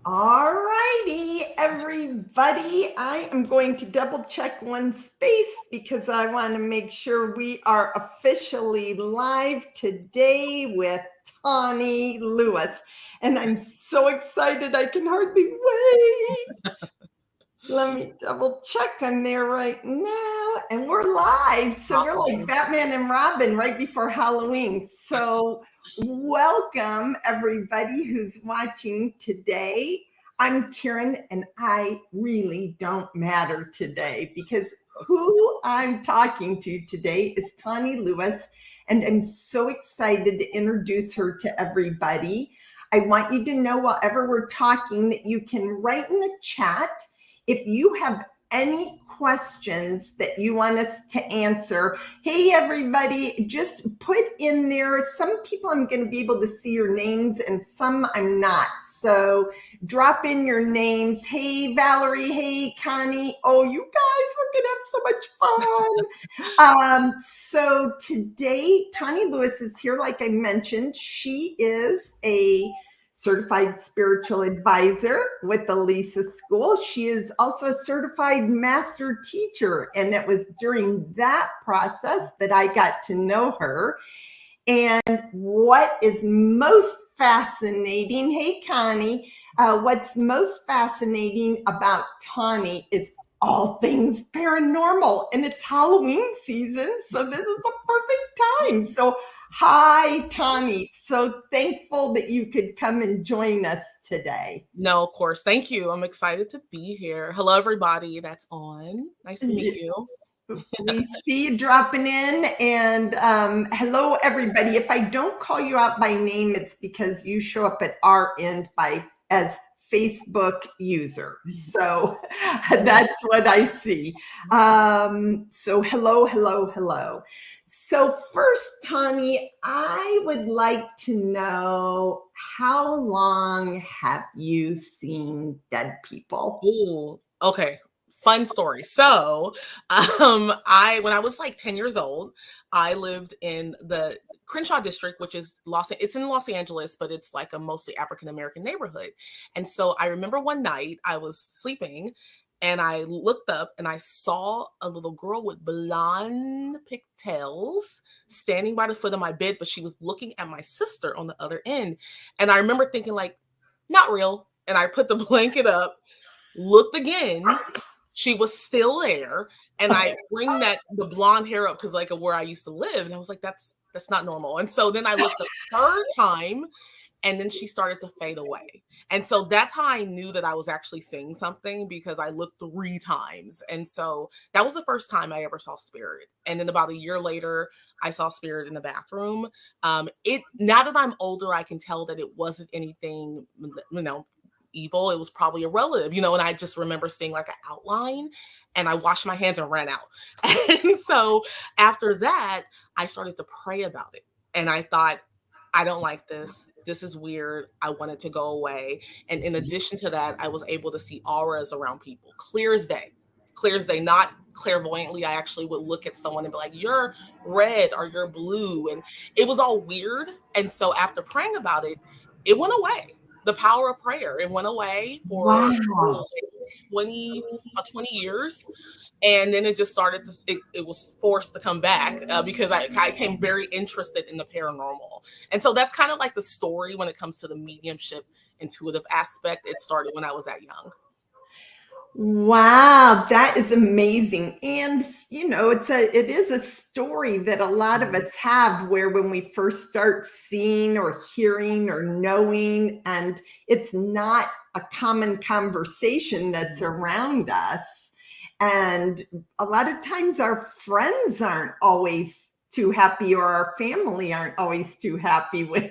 All righty, everybody. I am going to double check one space because I want to make sure we are officially live today with Tawney Lewis. And I'm so excited, I can hardly wait. Let me double check. I'm there right now, and we're live. So we're like Awesome. Batman and Robin right before Halloween. So, welcome everybody who's watching today. I'm Karen, and I really don't matter today because who I'm talking to today is Tawney Lewis, and I'm so excited to introduce her to everybody. I want you to know, while ever we're talking, that you can write in the chat if you have any questions that you want us to answer. Hey, everybody, just put in there. Some people I'm going to be able to see your names and some I'm not. So drop in your names. Hey, Valerie. Hey, Connie. Oh, you guys, we're going to have so much fun. So today, Tawney Lewis is here. Like I mentioned, she is a certified spiritual advisor with the Lisa School. She is also a certified master teacher. And it was during that process that I got to know her. And what is most fascinating, hey, Connie, what's most fascinating about Tawney is all things paranormal, and it's Halloween season, so this is the perfect time. So, hi, Tawney. So thankful that you could come and join us today. No, of course. Thank you. I'm excited to be here. Hello, everybody that's on. Nice to meet you. We see you dropping in, and hello, everybody. If I don't call you out by name, it's because you show up at our end as Facebook user. So that's what I see. So hello, hello, hello. So first, Tawny, I would like to know, how long have you seen dead people? Ooh, okay. Fun story. So, when I was like 10 years old, I lived in the Crenshaw district, which is it's in Los Angeles, but it's like a mostly African American neighborhood. And so I remember one night I was sleeping and I looked up and I saw a little girl with blonde pigtails standing by the foot of my bed, but she was looking at my sister on the other end. And I remember thinking like, not real. And I put the blanket up, looked again, she was still there, and I bring the blonde hair up because like of where I used to live, and I was like, that's not normal. And so then I looked a third time, and then she started to fade away. And so that's how I knew that I was actually seeing something, because I looked 3 times. And so that was the first time I ever saw spirit. And then about a year later, I saw spirit in the bathroom. It Now that I'm older, I can tell that it wasn't anything, evil. It was probably a relative, and I just remember seeing like an outline, and I washed my hands and ran out. And so after that, I started to pray about it. And I thought, I don't like this. This is weird. I want it to go away. And in addition to that, I was able to see auras around people, clear as day. Clear as day, not clairvoyantly. I actually would look at someone and be like, you're red or you're blue. And it was all weird. And so after praying about it, it went away. The power of prayer, it went away for Wow. 20 years. And then it just started it was forced to come back, because I became very interested in the paranormal. And so that's kind of like the story when it comes to the mediumship, intuitive aspect. It started when I was that young. Wow, that is amazing. And it is a story that a lot of Mhm. us have, where when we first start seeing or hearing or knowing, and it's not a common conversation that's around us. And a lot of times our friends aren't always too happy, or our family aren't always too happy when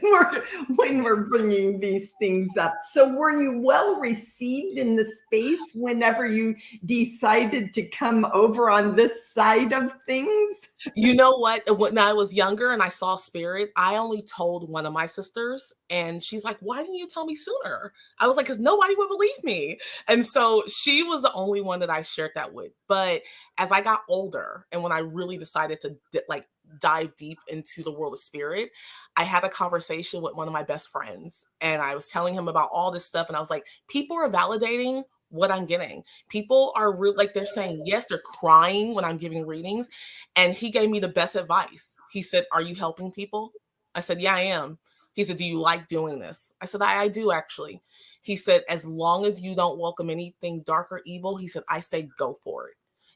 we're bringing these things up. So were you well received in the space whenever you decided to come over on this side of things? You know what? When I was younger and I saw spirit, I only told one of my sisters, and she's like, "Why didn't you tell me sooner?" I was like, "Because nobody would believe me." And so she was the only one that I shared that with. But as I got older, and when I really decided to dive deep into the world of spirit, I had a conversation with one of my best friends, and I was telling him about all this stuff. And I was like, people are validating what I'm getting. People are like, they're saying yes, they're crying when I'm giving readings. And he gave me the best advice. He said, "Are you helping people?" I said, "Yeah, I am." He said, "Do you like doing this?" I said, I do actually. He said, "As long as you don't welcome anything dark or evil," he said, "I say go for it."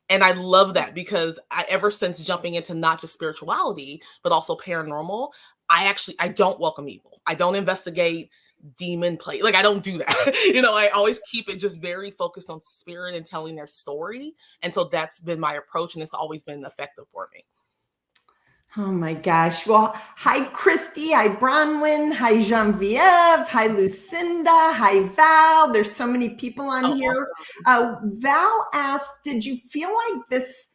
And I love that because ever since jumping into not just spirituality, but also paranormal, I don't welcome evil. I don't investigate demon play. Like, I don't do that. I always keep it just very focused on spirit and telling their story. And so that's been my approach, and it's always been effective for me. Oh my gosh. Well, hi, Christy. Hi, Bronwyn. Hi, Genevieve. Hi, Lucinda. Hi, Val. There's so many people on Oh, here. awesome. Val asked, did you feel like this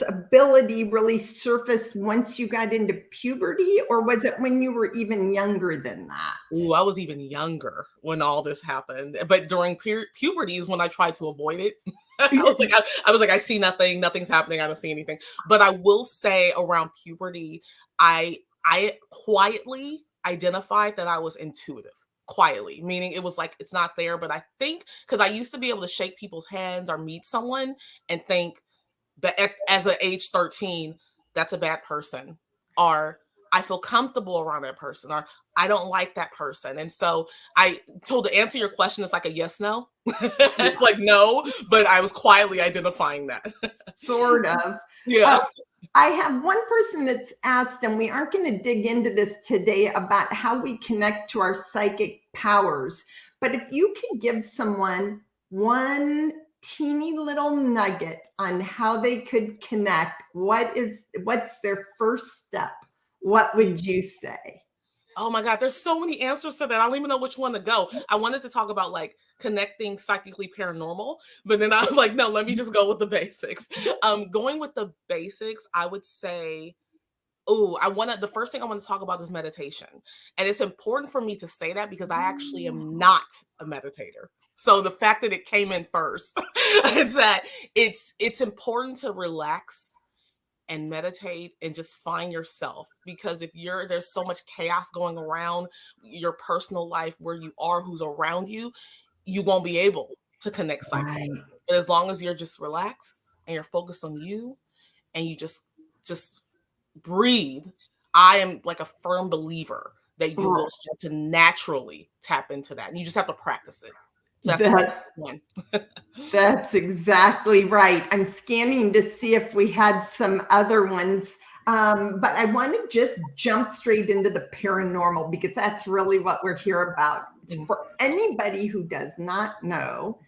ability really surfaced once you got into puberty, or was it when you were even younger than that? Ooh, I was even younger when all this happened, but during puberty is when I tried to avoid it. I see nothing, nothing's happening, I don't see anything. But I will say around puberty, I quietly identified that I was intuitive. Quietly, meaning it was like it's not there, but I think because I used to be able to shake people's hands or meet someone and think that as an age 13, that's a bad person, or I feel comfortable around that person, or I don't like that person. And so I told to answer your question, it's like a yes, no. It's like no, but I was quietly identifying that. Sort of. Yeah. I have one person that's asked, and we aren't going to dig into this today, about how we connect to our psychic powers. But if you could give someone one teeny little nugget on how they could connect, what's their first step? What would you say? Oh my God, there's so many answers to that. I don't even know which one to go. I wanted to talk about like connecting psychically paranormal, but then I was like, no, let me just go with the basics. Going with the basics, I would say, oh, the first thing I want to talk about is meditation. And it's important for me to say that because I actually am not a meditator. So the fact that it came in first, it's that it's important to relax and meditate and just find yourself, because if there's so much chaos going around your personal life, where you are, who's around you, you won't be able to connect psychically. Right. But as long as you're just relaxed and you're focused on you and you just breathe, I am like a firm believer that you will start to naturally tap into that. And you just have to practice it. So that's That, one. that's exactly right. I'm scanning to see if we had some other ones. But I want to just jump straight into the paranormal because that's really what we're here about. For anybody who does not know,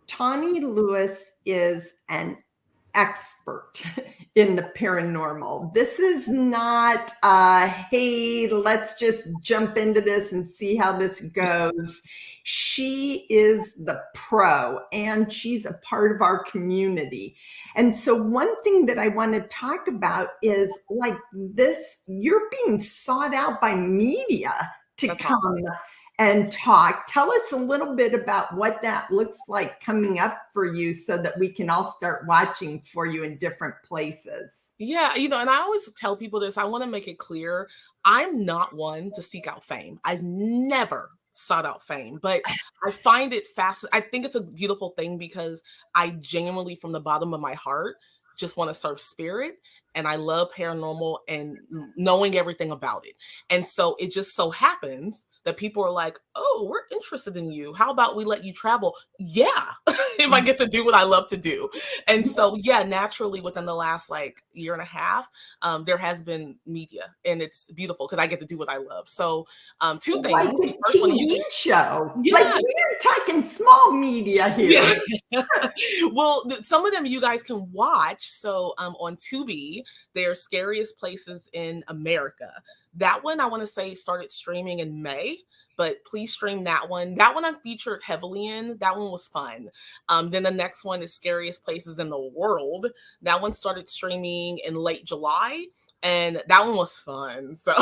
Tawney Lewis is an expert in the paranormal. This is not, hey, let's just jump into this and see how this goes. She is the pro, and she's a part of our community. And so one thing that I want to talk about is like this, you're being sought out by media to That's come awesome. and talk. Tell us a little bit about what that looks like coming up for you so that we can all start watching for you in different places. Yeah, and I always tell people this. I want to make it clear. I'm not one to seek out fame. I've never sought out fame, but I find it fascinating. I think it's a beautiful thing because I genuinely, from the bottom of my heart, just want to serve spirit. And I love paranormal and knowing everything about it. And so it just so happens that people are like, oh, we're interested in you. How about we let you travel? Yeah, if I get to do what I love to do. And so, yeah, naturally within the last like year and a half, there has been media, and it's beautiful because I get to do what I love. So two Like things. a The first one, TV show. Like yeah, we're talking small media here. yeah. Well, some of them you guys can watch. So on Tubi, their scariest places in America. That one I want to say started streaming in May, but please stream that one. That one I'm featured heavily in. That one was fun. Then the next one is scariest places in the world. That one started streaming in late July. And that one was fun. So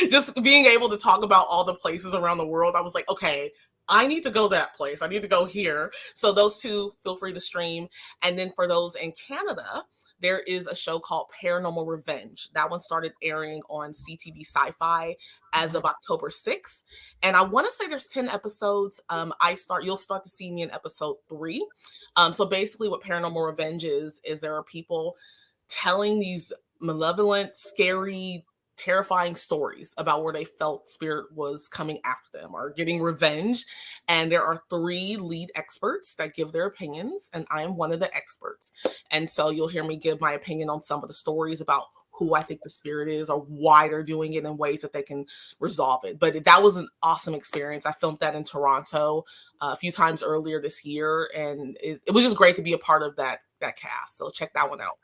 just being able to talk about all the places around the world, I was like, okay, I need to go that place. I need to go here. So those two, feel free to stream. And then for those in Canada, there is a show called Paranormal Revenge. That one started airing on CTV Sci-Fi as of October 6th. And I want to say there's 10 episodes. You'll start to see me in episode 3. So basically what Paranormal Revenge is there are people telling these malevolent, scary, terrifying stories about where they felt spirit was coming after them or getting revenge. And there are 3 lead experts that give their opinions, and I am one of the experts. And so you'll hear me give my opinion on some of the stories about who I think the spirit is or why they're doing it in ways that they can resolve it. But that was an awesome experience. I filmed that in Toronto a few times earlier this year, and it was just great to be a part of that cast. So check that one out.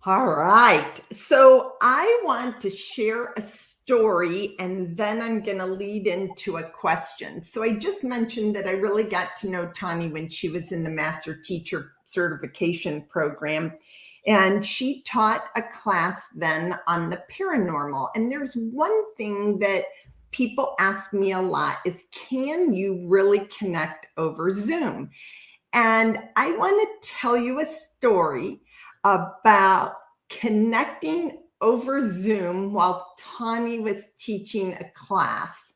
All right. So I want to share a story and then I'm going to lead into a question. So I just mentioned that I really got to know Tawney when she was in the Master Teacher Certification Program. And she taught a class then on the paranormal. And there's one thing that people ask me a lot is, can you really connect over Zoom? And I want to tell you a story about connecting over Zoom while Tawney was teaching a class.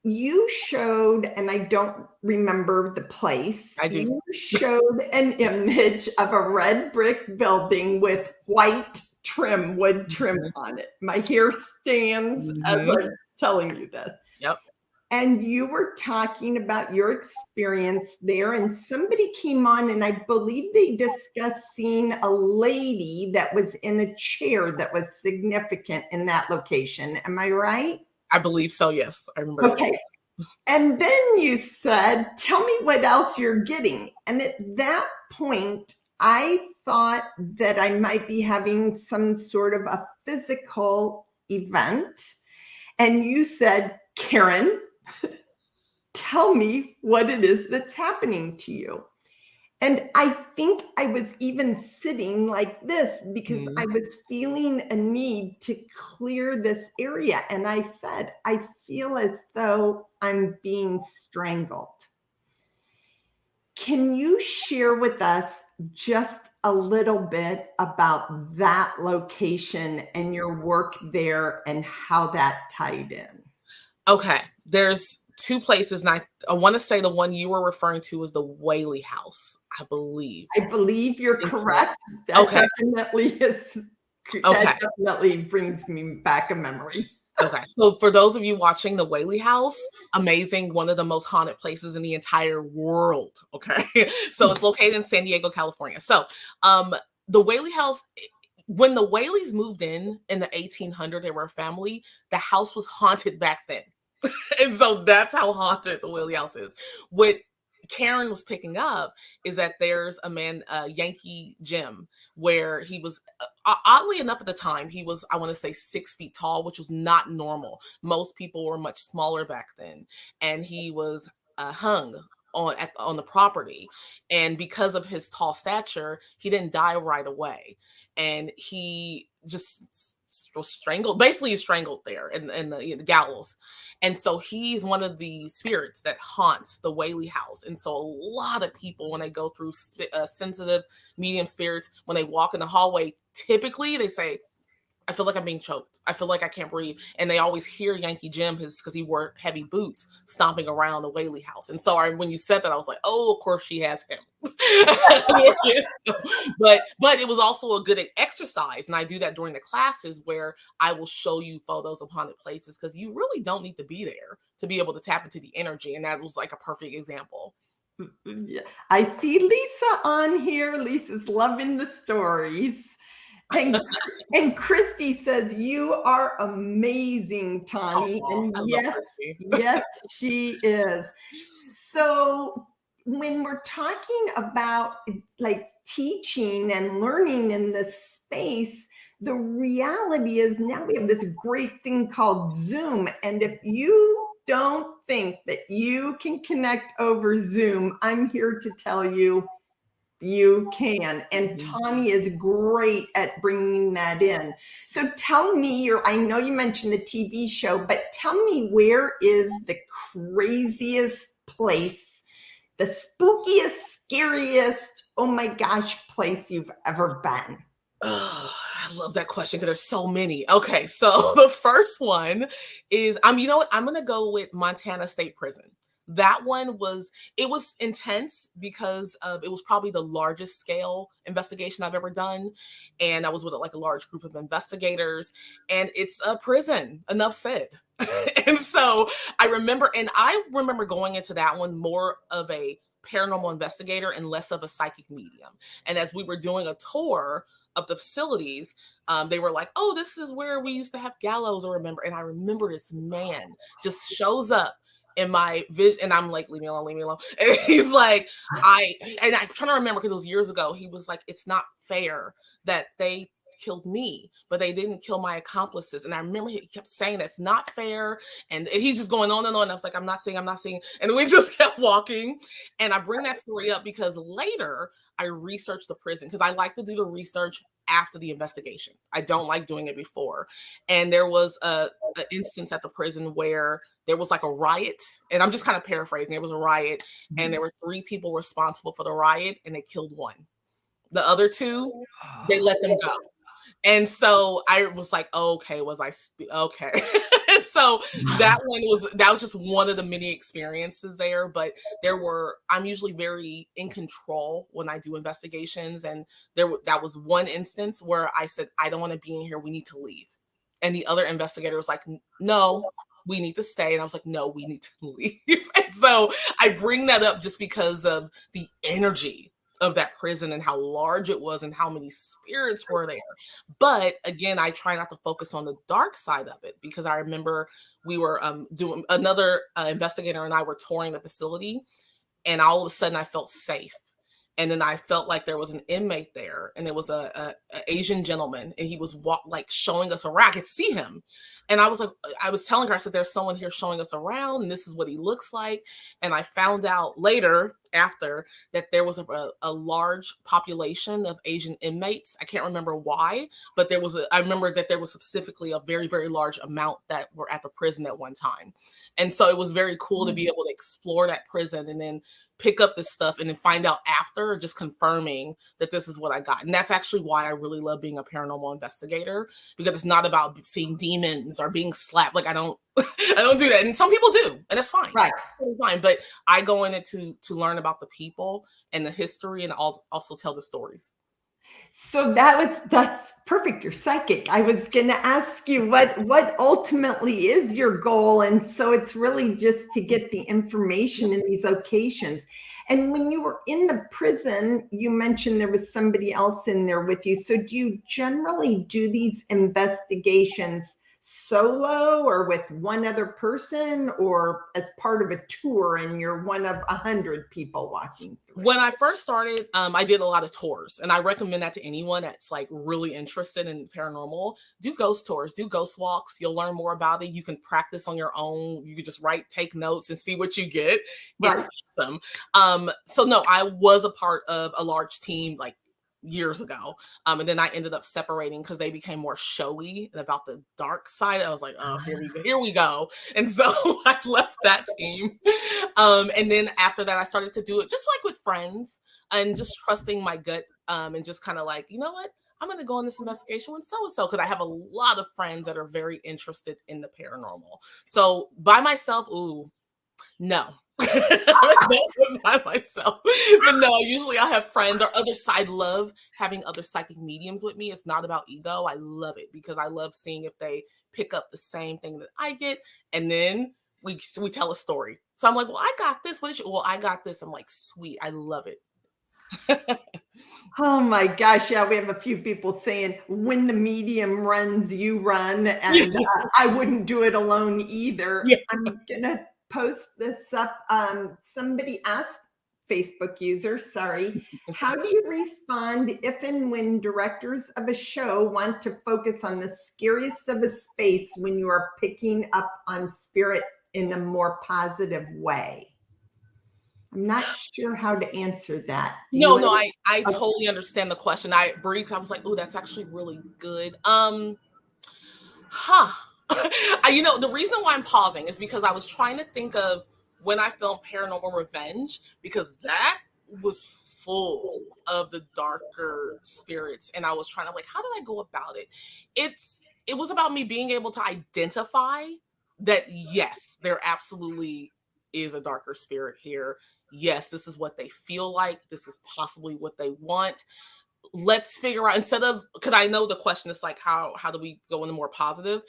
You showed, and I don't remember the place. I do. You showed an image of a red brick building with white trim, wood trim on it. My hair stands as I'm telling you this. Yep. And you were talking about your experience there, and somebody came on, and I believe they discussed seeing a lady that was in a chair that was significant in that location. Am I right? I believe so, yes. I remember. Okay. And then you said, tell me what else you're getting. And at that point, I thought that I might be having some sort of a physical event. And you said, Karen, tell me what it is that's happening to you. And I think I was even sitting like this because I was feeling a need to clear this area. And I said, I feel as though I'm being strangled. Can you share with us just a little bit about that location and your work there and how that tied in? Okay, there's 2 places, and I want to say the one you were referring to was the Whaley House, I believe. I believe you're correct. So. That definitely brings me back a memory. Okay, so for those of you watching the Whaley House, amazing, one of the most haunted places in the entire world. Okay, so it's located in San Diego, California. So the Whaley House, when the Whaleys moved in the 1800s, they were a family. The house was haunted back then. And so that's how haunted the Whaley House is. What Karen was picking up is that there's a man, Yankee Jim, where he was, oddly enough at the time, he was, I want to say 6 feet tall, which was not normal. Most people were much smaller back then. And he was hung on the property. And because of his tall stature, he didn't die right away. And he just was strangled, basically strangled there in the gallows. And so he's one of the spirits that haunts the Whaley House. And so a lot of people, when they go through sensitive medium spirits, when they walk in the hallway, typically they say, I feel like I'm being choked. I feel like I can't breathe. And they always hear Yankee Jim because he wore heavy boots stomping around the Whaley House. And so when you said that, I was like, oh, of course she has him. But it was also a good exercise. And I do that during the classes where I will show you photos of haunted places because you really don't need to be there to be able to tap into the energy. And that was like a perfect example. Yeah. I see Lisa on here. Lisa's loving the stories. And Christy says, you are amazing, Tawney. And yes, she is. So when we're talking about like teaching and learning in this space, the reality is now we have this great thing called Zoom. And if you don't think that you can connect over Zoom, I'm here to tell you, you can. And Tawney is great at bringing that in. So tell me, I know you mentioned the TV show, but tell me, where is the craziest place, the spookiest scariest, oh my gosh, place you've ever been? Oh, I love that question because there's so many. Okay, so the first one is you know what? I'm gonna go with Montana State Prison. That one was it was intense because it was probably the largest scale investigation I've ever done. And I was with like a large group of investigators, and it's a prison, enough said. And so I remember going into that one more of a paranormal investigator and less of a psychic medium. And as we were doing a tour of the facilities, they were like, "Oh, this is where we used to have gallows." Or remember, and I remember this man just shows up in my vision, and I'm like, "Leave me alone, leave me alone." And he's like, and I'm trying to remember because it was years ago. He was like, "It's not fair that they killed me, but they didn't kill my accomplices." And I remember he kept saying that's not fair, and he's just going on and on. And I was like, "I'm not seeing, I'm not seeing," and we just kept walking. And I bring that story up because later I researched the prison because I like to do the research after the investigation. I don't like doing it before. And there was a instance at the prison where there was like a riot, and I'm just kind of paraphrasing. There was a riot, and there were 3 people responsible for the riot, and they killed one. The other 2, they let them go. And so I was like, "Okay, was I okay." And so that was just one of the many experiences there, but I'm usually very in control when I do investigations, and that was one instance where I said, "I don't want to be in here. We need to leave." And the other investigator was like, "No, we need to stay." And I was like, "No, we need to leave." And so I bring that up just because of the energy of that prison and how large it was and how many spirits were there. But again, I try not to focus on the dark side of it because I remember we were doing another investigator and I were touring the facility, and all of a sudden I felt safe. And then I felt like there was an inmate there, and it was a Asian gentleman, and he was like showing us around. I could see him, and I was like, I was telling her, I said, "There's someone here showing us around, and this is what he looks like." And I found out later, after, that there was a large population of Asian inmates. I can't remember why, but I remember that there was specifically a very, very large amount that were at the prison at one time. And so it was very cool to be able to explore that prison and then pick up this stuff and then find out after, just confirming that this is what I got. And that's actually why I really love being a paranormal investigator, because it's not about seeing demons or being slapped. Like I don't I don't do that. And some people do, and it's fine. Right. It's fine. But I go in it to learn about the people and the history, and also tell the stories. So that's perfect. You're psychic. I was going to ask you what ultimately is your goal, and so it's really just to get the information in these occasions. And when you were in the prison, you mentioned there was somebody else in there with you. So do you generally do these investigations solo or with one other person, or as part of a tour and you're one of 100 people walking through it? When I first started, I did a lot of tours, and I recommend that to anyone that's like really interested in paranormal. Do ghost tours, do ghost walks. You'll learn more about it. You can practice on your own. You can just take notes and see what you get. It's Right. awesome. So no, I was a part of a large team like years ago. And then I ended up separating because they became more showy and about the dark side. I was like, "Oh, here we go." And so I left that team. And then after that, I started to do it just like with friends and just trusting my gut, and just kind of like, you know what? I'm going to go on this investigation with so and so because I have a lot of friends that are very interested in the paranormal. So by myself, ooh, no. By myself. But no, usually I have friends or other side. I love having other psychic mediums with me. It's not about ego. I love it because I love seeing if they pick up the same thing that I get. And then we tell a story. So I'm like, "Well, I got this. What did you?" "Well, I got this." I'm like, "Sweet. I love it." Oh my gosh. Yeah, we have a few people saying when the medium runs, you run. And I wouldn't do it alone either. Yeah. I'm going to post this up. Somebody asked, Facebook user, sorry, how do you respond if and when directors of a show want to focus on the scariest of a space when you are picking up on spirit in a more positive way? I'm not sure how to answer that. Do No, you? no, I totally understand the question. I breathed. I was like, "Oh, that's actually really good." Huh. The reason why I'm pausing is because I was trying to think of when I filmed Paranormal Revenge, because that was full of the darker spirits. And I was trying to like, how did I go about it? It was about me being able to identify that, yes, there absolutely is a darker spirit here. Yes, this is what they feel like. This is possibly what they want. Let's figure out, instead of, because I know the question is like, how do we go into more positive?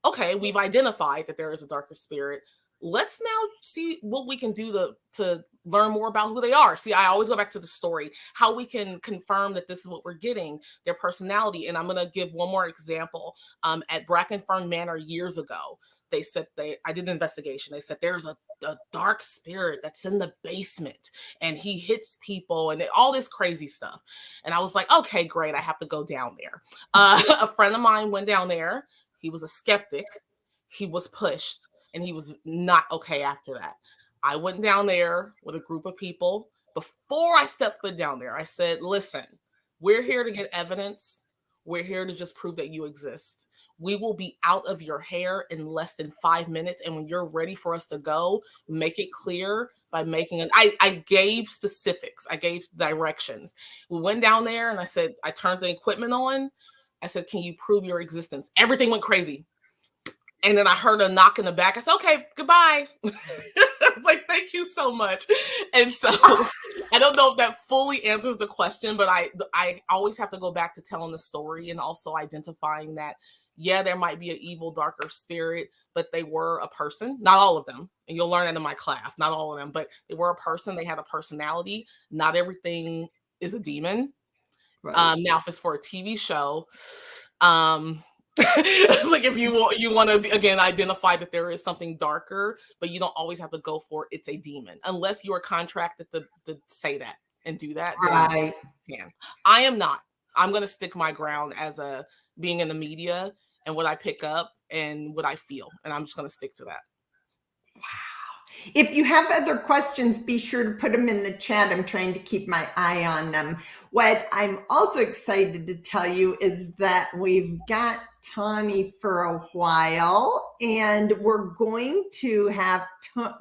Okay, we've identified that there is a darker spirit. Let's now see what we can do to learn more about who they are. See, I always go back to the story, how we can confirm that this is what we're getting, their personality. And I'm going to give one more example. At Brackenfern Manor years ago, they said I did an investigation. They said there's a dark spirit that's in the basement and he hits people and all this crazy stuff. And I was like, okay, great. I have to go down there. A friend of mine went down there. He was a skeptic. He was pushed and he was not okay after that. I went down there with a group of people. Before I stepped foot down there, I said, listen, we're here to get evidence. We're here to just prove that you exist. We will be out of your hair in less than 5 minutes. And when you're ready for us to go, make it clear by making an, I gave specifics. I gave directions. We went down there and I said, I turned the equipment on. I said, can you prove your existence? Everything went crazy. And then I heard a knock in the back. I said, okay, goodbye. I was like, thank you so much. And so I don't know if that fully answers the question, but I always have to go back to telling the story and also identifying that, yeah, there might be an evil, darker spirit, but they were a person. Not all of them. And you'll learn that in my class. Not all of them, but they were a person. They had a personality. Not everything is a demon. Right. Now, if it's for a TV show, it's like if you want to again identify that there is something darker, but you don't always have to go for it's a demon unless you are contracted to say that and do that. Right. Yeah. I am not. I'm going to stick my ground as a being in the media and what I pick up and what I feel, and I'm just going to stick to that. Wow. If you have other questions, be sure to put them in the chat. I'm trying to keep my eye on them. What I'm also excited to tell you is that we've got Tawney for a while, and we're going to have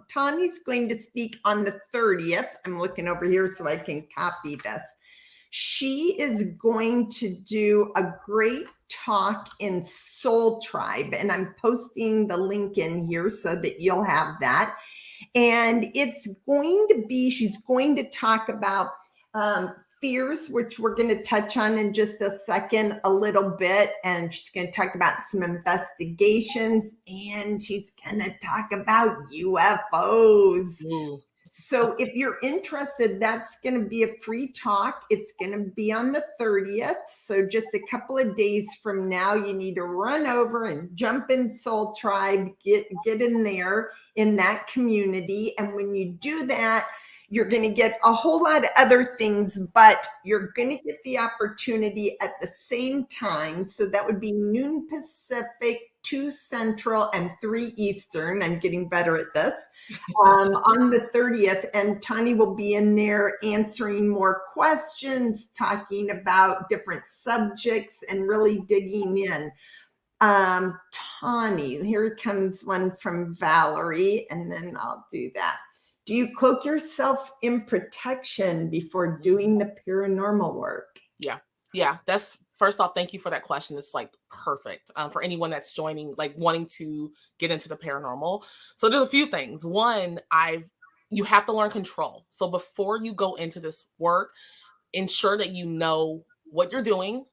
Tawney's going to speak on the 30th. I'm looking over here so I can copy this. She is going to do a great talk in Soul Tribe, and I'm posting the link in here so that you'll have that. And it's going to be, she's going to talk about fears, which we're going to touch on in just a second, a little bit. And she's going to talk about some investigations, and she's going to talk about UFOs. Ooh. So if you're interested, that's going to be a free talk. It's going to be on the 30th. So just a couple of days from now, you need to run over and jump in Soul Tribe, get in there in that community. And when you do that, you're going to get a whole lot of other things, but you're going to get the opportunity at the same time. So that would be noon Pacific, 2 Central, and 3 Eastern. I'm getting better at this. On the 30th, and Tawney will be in there answering more questions, talking about different subjects, and really digging in. Tawney, here comes one from Valerie, and then I'll do that. Do you cloak yourself in protection before doing the paranormal work? Yeah. That's, first off, thank you for that question. It's like perfect for anyone that's joining, like wanting to get into the paranormal. So there's a few things. One, you have to learn control. So before you go into this work, ensure that you know what you're doing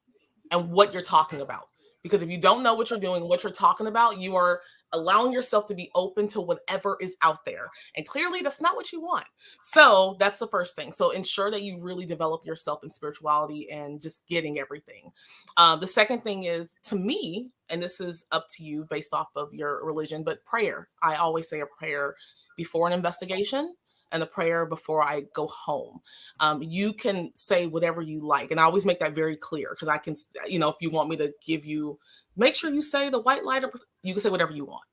and what you're talking about. Because if you don't know what you're doing, what you're talking about, you are allowing yourself to be open to whatever is out there. And clearly that's not what you want. So that's the first thing. So ensure that you really develop yourself in spirituality and just getting everything. The second thing is, to me, and this is up to you based off of your religion, but prayer. I always say a prayer before an investigation and a prayer before I go home. You can say whatever you like. And I always make that very clear, because I can, if you want me to give you, make sure you say the white light, you can say whatever you want,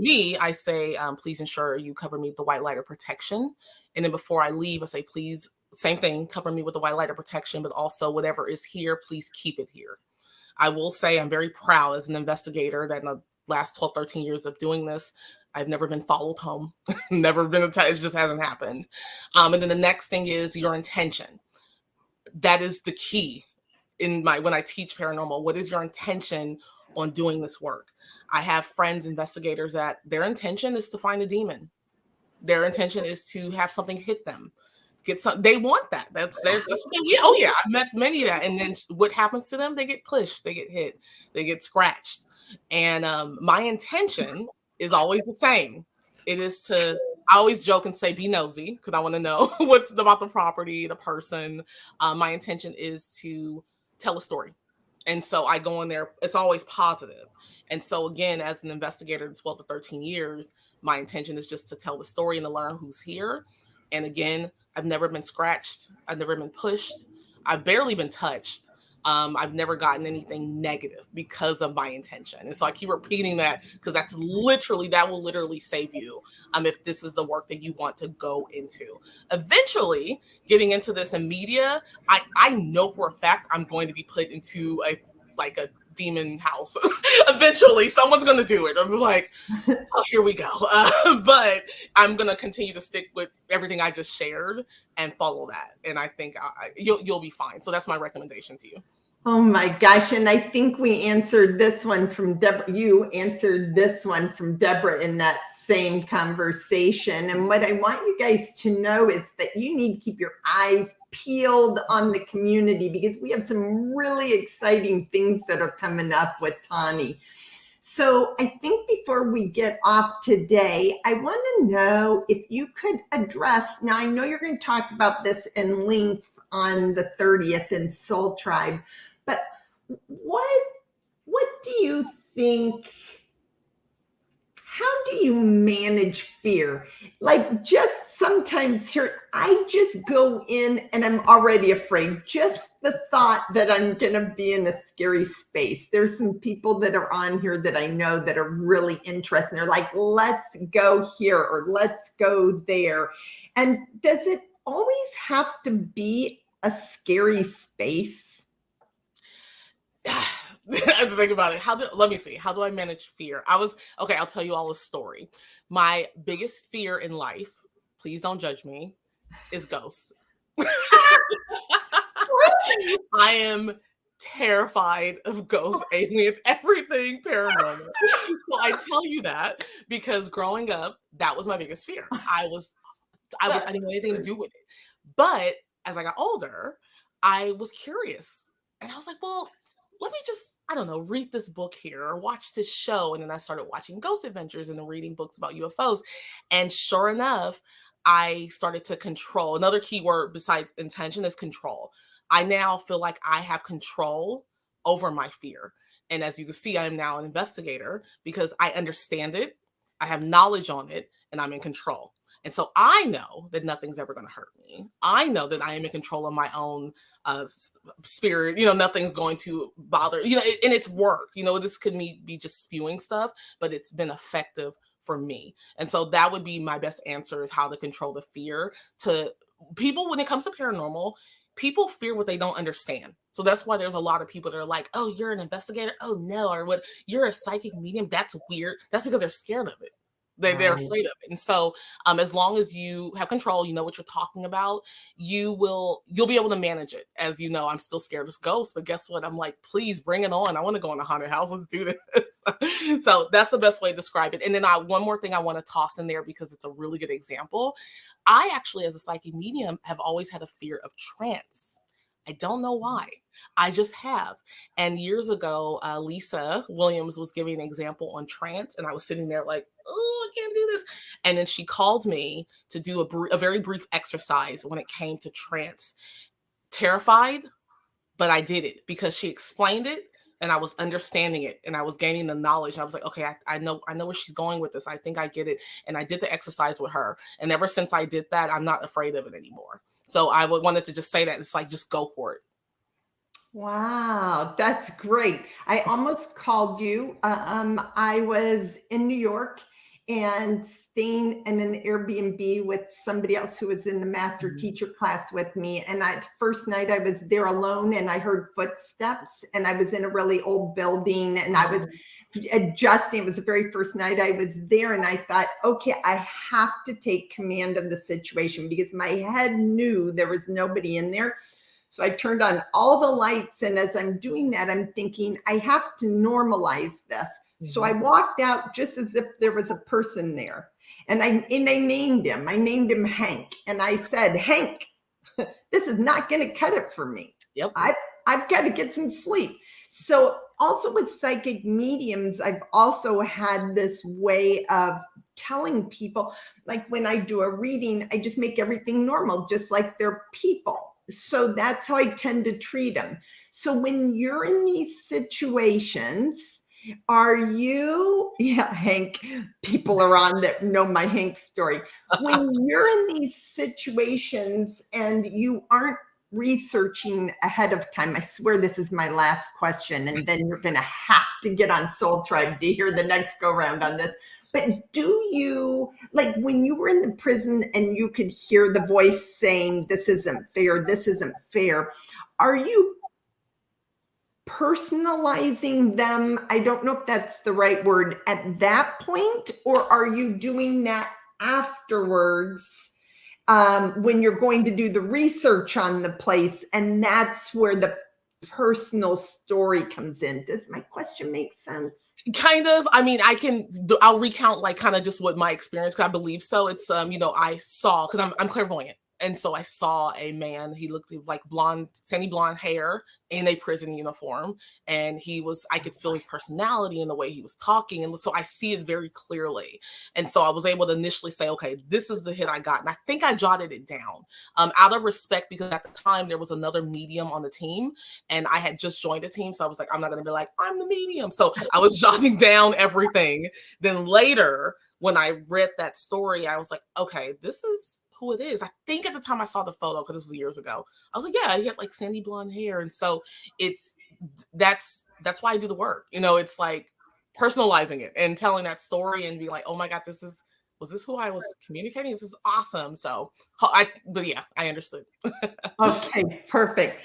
Me, I say, please ensure you cover me with the white light of protection. And then before I leave, I say, please, same thing, cover me with the white light of protection, but also whatever is here, please keep it here. I will say I'm very proud as an investigator that in a last 12, 13 years of doing this, I've never been followed home, never been attacked. It just hasn't happened. And then the next thing is your intention. That is the key when I teach paranormal. What is your intention on doing this work? I have friends, investigators, that their intention is to find a demon. Their intention is to have something hit them. They want that. That's what they, oh yeah, I've met many of that. And then what happens to them? They get pushed, they get hit, they get scratched. And my intention is always the same. It is to, I always joke and say, be nosy, because I want to know what's about the property, the person. My intention is to tell a story. And so I go in there, it's always positive. And so again, as an investigator in 12 to 13 years, my intention is just to tell the story and to learn who's here. And again, I've never been scratched. I've never been pushed. I've barely been touched. I've never gotten anything negative because of my intention. And so I keep repeating that because that will literally save you if this is the work that you want to go into. Eventually, getting into this in media, I know for a fact I'm going to be put into a demon house. Eventually, someone's going to do it. I'm like, oh, here we go. But I'm going to continue to stick with everything I just shared and follow that. And I think you'll be fine. So that's my recommendation to you. Oh my gosh. And I think we answered this one from Deborah. You answered this one from Deborah in that same conversation. And what I want you guys to know is that you need to keep your eyes peeled on the community, because we have some really exciting things that are coming up with Tawney. So I think before we get off today, I want to know if you could address, now I know you're going to talk about this in length on the 30th in Soul Tribe, but what do you think, how do you manage fear? Like, just sometimes here, I just go in and I'm already afraid. Just the thought that I'm going to be in a scary space. There's some people that are on here that I know that are really interested. They're like, let's go here or let's go there. And does it always have to be a scary space? I have to think about it. Let me see. How do I manage fear? I'll tell you all a story. My biggest fear in life, please don't judge me, is ghosts. I am terrified of ghosts, aliens, everything paranormal. So I tell you that because growing up, that was my biggest fear. I didn't want anything to do with it. But as I got older, I was curious. And I was like, well, let me just, I don't know, read this book here or watch this show. And then I started watching Ghost Adventures and then reading books about UFOs. And sure enough, I started to control. Another key word besides intention is control. I now feel like I have control over my fear. And as you can see, I am now an investigator because I understand it, I have knowledge on it, and I'm in control. And so I know that nothing's ever going to hurt me. I know that I am in control of my own spirit. Nothing's going to bother, and it's worked. This could be just spewing stuff, but it's been effective for me. And so that would be my best answer, is how to control the fear. To people, when it comes to paranormal, people fear what they don't understand. So that's why there's a lot of people that are like, oh, you're an investigator? Oh no. Or what? You're a psychic medium? That's weird. That's because they're scared of it. They're afraid of it. And so as long as you have control, you know what you're talking about, you'll be able to manage it. As you know, I'm still scared of ghosts, but guess what? I'm like, please bring it on. I want to go in a haunted house. Let's do this. So that's the best way to describe it. And then one more thing I want to toss in there, because it's a really good example. I actually, as a psychic medium, have always had a fear of trance. I don't know why. I just have. And years ago, Lisa Williams was giving an example on trance, and I was sitting there like, oh, I can't do this. And then she called me to do a very brief exercise when it came to trance. Terrified, but I did it because she explained it, and I was understanding it, and I was gaining the knowledge. And I was like, okay, I know where she's going with this. I think I get it. And I did the exercise with her. And ever since I did that, I'm not afraid of it anymore. So I wanted to just say that. It's like, just go for it. Wow, that's great. I almost called you. I was in New York and staying in an Airbnb with somebody else who was in the master teacher class with me. And first night I was there alone and I heard footsteps, and I was in a really old building and I was adjusting. It was the very first night I was there, and I thought, okay, I have to take command of the situation because my head knew there was nobody in there. So I turned on all the lights, and as I'm doing that, I'm thinking, I have to normalize this. So I walked out just as if there was a person there, and I named him. I named him Hank, and I said, Hank, this is not going to cut it for me. Yep. I've got to get some sleep. So also with psychic mediums, I've also had this way of telling people, like when I do a reading, I just make everything normal, just like they're people. So that's how I tend to treat them. So when you're in these situations, are you, yeah, Hank, people are on that know my Hank story. When you're in these situations and you aren't researching ahead of time, I swear this is my last question, and then you're going to have to get on Soul Tribe to hear the next go round on this. But do you, like when you were in the prison and you could hear the voice saying, this isn't fair, are you personalizing them? I don't know if that's the right word at that point, or are you doing that afterwards when you're going to do the research on the place, and that's where the personal story comes in? Does my question make sense? Kind of. I mean, I'll recount like kind of just what my experience, because I believe so. It's I saw, because I'm clairvoyant. And so I saw a man, he looked like blonde, sandy blonde hair in a prison uniform. And I could feel his personality in the way he was talking. And so I see it very clearly. And so I was able to initially say, okay, this is the hit I got. And I think I jotted it down out of respect, because at the time there was another medium on the team and I had just joined the team. So I was like, I'm not going to be like, I'm the medium. So I was jotting down everything. Then later, when I read that story, I was like, okay, this is who it is. I think at the time I saw the photo, because this was years ago, I was like, yeah, he had like sandy blonde hair. And so that's why I do the work. It's like personalizing it and telling that story and be like, oh my God, was this who I was communicating? This is awesome. So but yeah, I understood. Okay, perfect.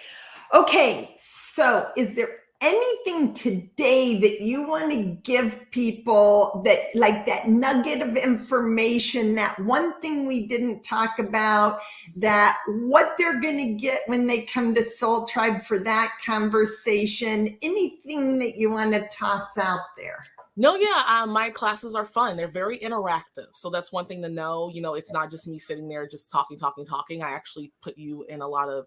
Okay, so is there anything today that you want to give people, that like that nugget of information, that one thing we didn't talk about, that what they're going to get when they come to Soul Tribe for that conversation? Anything that you want to toss out there? No, yeah, my classes are fun. They're very interactive. So that's one thing to know. It's not just me sitting there just talking. I actually put you in a lot of,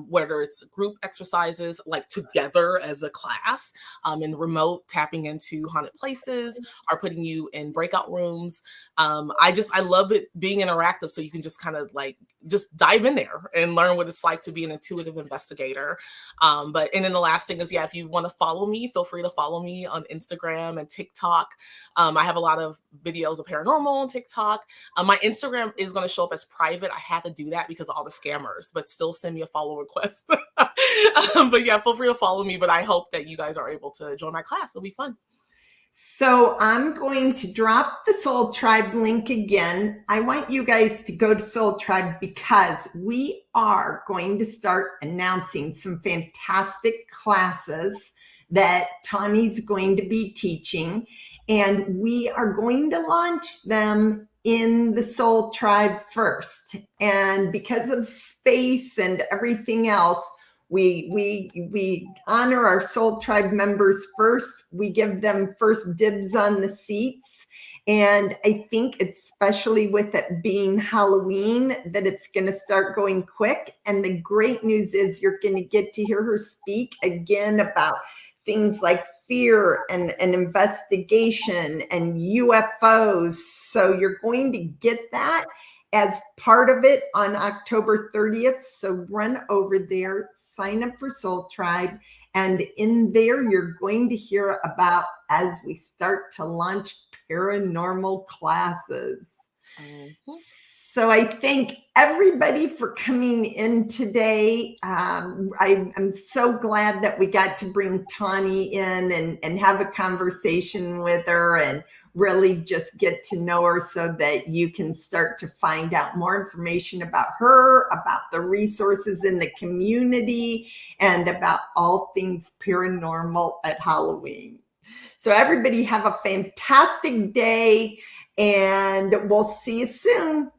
whether it's group exercises, like together as a class, and remote tapping into haunted places, or putting you in breakout rooms. I love it being interactive. So you can just kind of like, just dive in there and learn what it's like to be an intuitive investigator. And then the last thing is, yeah, if you want to follow me, feel free to follow me on Instagram and TikTok. I have a lot of videos of paranormal on TikTok. My Instagram is going to show up as private. I had to do that because of all the scammers, but still send me a follow request. But yeah, feel free to follow me. But I hope that you guys are able to join my class. It'll be fun. So I'm going to drop the Soul Tribe link again. I want you guys to go to Soul Tribe because we are going to start announcing some fantastic classes that Tawney's going to be teaching, and we are going to launch them in the Soul Tribe first. And because of space and everything else, we honor our Soul Tribe members first. We give them first dibs on the seats. And I think, especially with it being Halloween, that it's going to start going quick. And the great news is you're going to get to hear her speak again about things like fear and investigation and UFOs. So you're going to get that as part of it on October 30th. So run over there, sign up for Soul Tribe. And in there, you're going to hear about as we start to launch paranormal classes. Mm-hmm. So I thank everybody for coming in today. I'm so glad that we got to bring Tawney in and have a conversation with her. And really just get to know her so that you can start to find out more information about her, about the resources in the community, and about all things paranormal at Halloween. So everybody have a fantastic day, and we'll see you soon.